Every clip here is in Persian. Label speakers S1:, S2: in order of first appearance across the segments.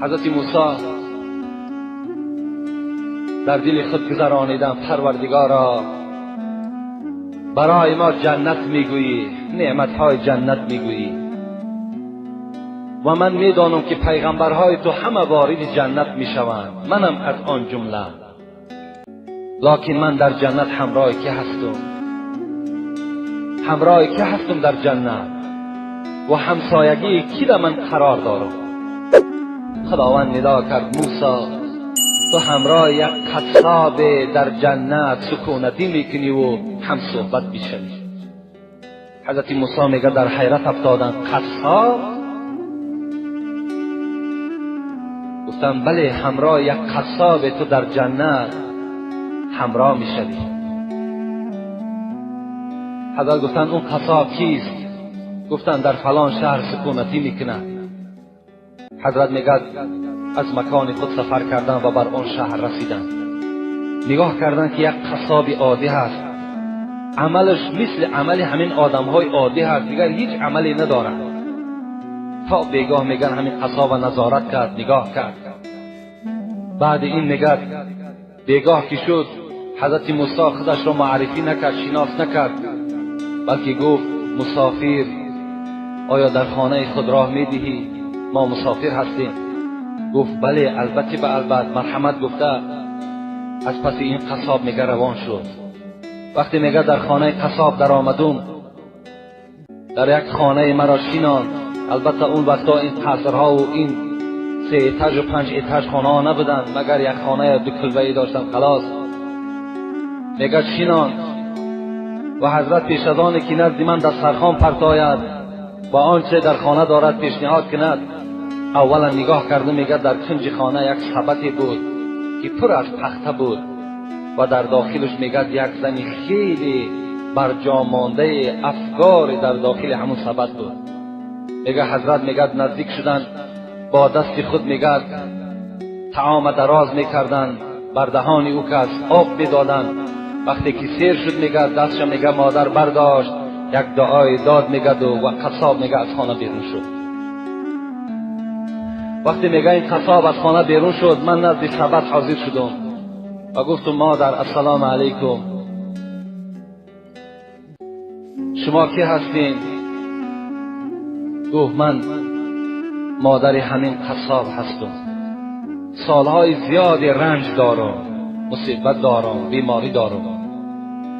S1: حضرت موسی در دل خود گذرانیدن: پروردگارا، برای ما جنت میگویی، نعمتهای جنت میگویی و من میدانم که پیغمبرهای تو همه وارد جنت میشوند، منم از آن جمله. لکن من در جنت همراه کی هستم؟ همراه کی هستم در جنت و همسایگی کی را من قرار دارم؟ خداوند ندا کرد: موسی، تو همراه یک قصاب در جنت سکونتی میکنی و هم صحبت میشوی. حضرت موسی میگه در حیرت افتادن: قصاب؟ گفتن بله، همراه یک قصاب تو در جنت همراه میشوی. حضرت گفتن: اون قصاب کیست؟ گفتن در فلان شهر سکونتی میکنه. حضرت میگه از مکان خود سفر کردن و بر آن شهر رسیدن. نگاه کردن که یک قصاب عادی هست، عملش مثل عمل همین آدمهای عادی هست، دیگر هیچ عملی نداره. تا بگاه میگن همین قصاب نظارت کرد، نگاه کرد. بعد این میگه بگاه که شد، حضرت موسی خودش را معرفی نکرد، شناس نکرد، بلکه گفت: مسافر، آیا در خانه خود راه میدهی؟ ما مسافر هستیم. گفت بله، البته به البته، مرحمت گفته. از پس این قصاب میگه روان شد. وقتی میگه در خانه قصاب در آمدم، در یک خانه مرا شیناند. البته اون وقتا این قصرها و این 3 ایتاژ و 5 ایتاژ خانه ها نبودن، مگر یک خانه 2 کلبه‌ای داشتن خلاص. میگه شیناند و حضرت پیش از آن که نزد من دسترخوان پرتاید و آنچه در خانه دارد پیشنهاد کند، اولا نگاه کرده. میگه در کنج خانه یک سبدی بود که پر از تخته بود و در داخلش میگه یک زن خیلی برجا مانده افگار در داخل همون سبد بود. میگه حضرت میگه نزدیک شدن، با دست خود میگه طعام دراز میکردن، بر دهان او که از آب میدادن. وقتی که سیر شد میگه دستش میگه مادر برداشت، یک دعای داد میگه و قصاب میگه از خانه بیرون شد. وقتی میگه این قصاب از خانه بیرون شد، من نزد سبد حاضر شدم و گفتم: مادر السلام علیکم، شما کی هستین؟ گفت من مادر همین قصاب هستم. سالهای زیادی رنج دارم، مصیبت دارم، بیماری دارم،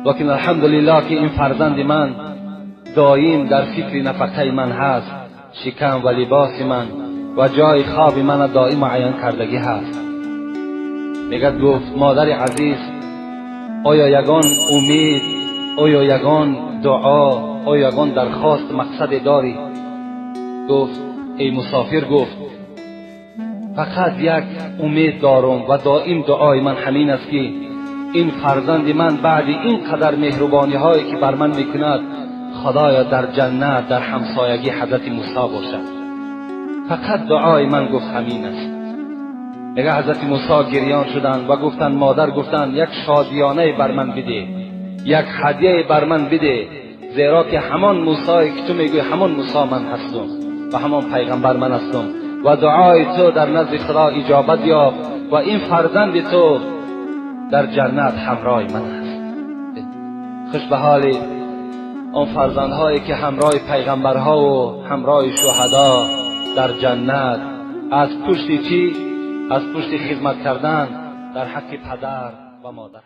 S1: لیکن الحمدلله که این فرزند من دایم در فکر نفقه من هست، شکم و لباس من و جای خواب من دائم عیان کردگی هست. میگه گفت: مادر عزیز، آیا یگان امید، آیا یگان دعا، آیا یگان درخواست مقصد داری؟ گفت: ای مسافر، گفت فقط یک امید دارم و دائم دعای من همین است که این فرزند من بعد این قدر مهربانی هایی که بر من میکند، خدایا در جنت در همسایگی حضرت موسی باشد. فقط دعای من گفت همین است. میگه حضرت موسی گریان شدند و گفتن: مادر، گفتن یک شادیانه بر من بده، یک هدیه بر من بده، زیرا که همان موسی که تو میگوی همان موسی من هستم و همان پیغمبر من هستم و دعای تو در نزد خدا اجابت یافت و این فرزند تو در جنت همراه من است. خوش به حال آن فرزندهایی که همراه پیغمبرها و همراه شهدا در جنت از پشت چی؟ از پشت خدمت کردن در حق پدر و مادر.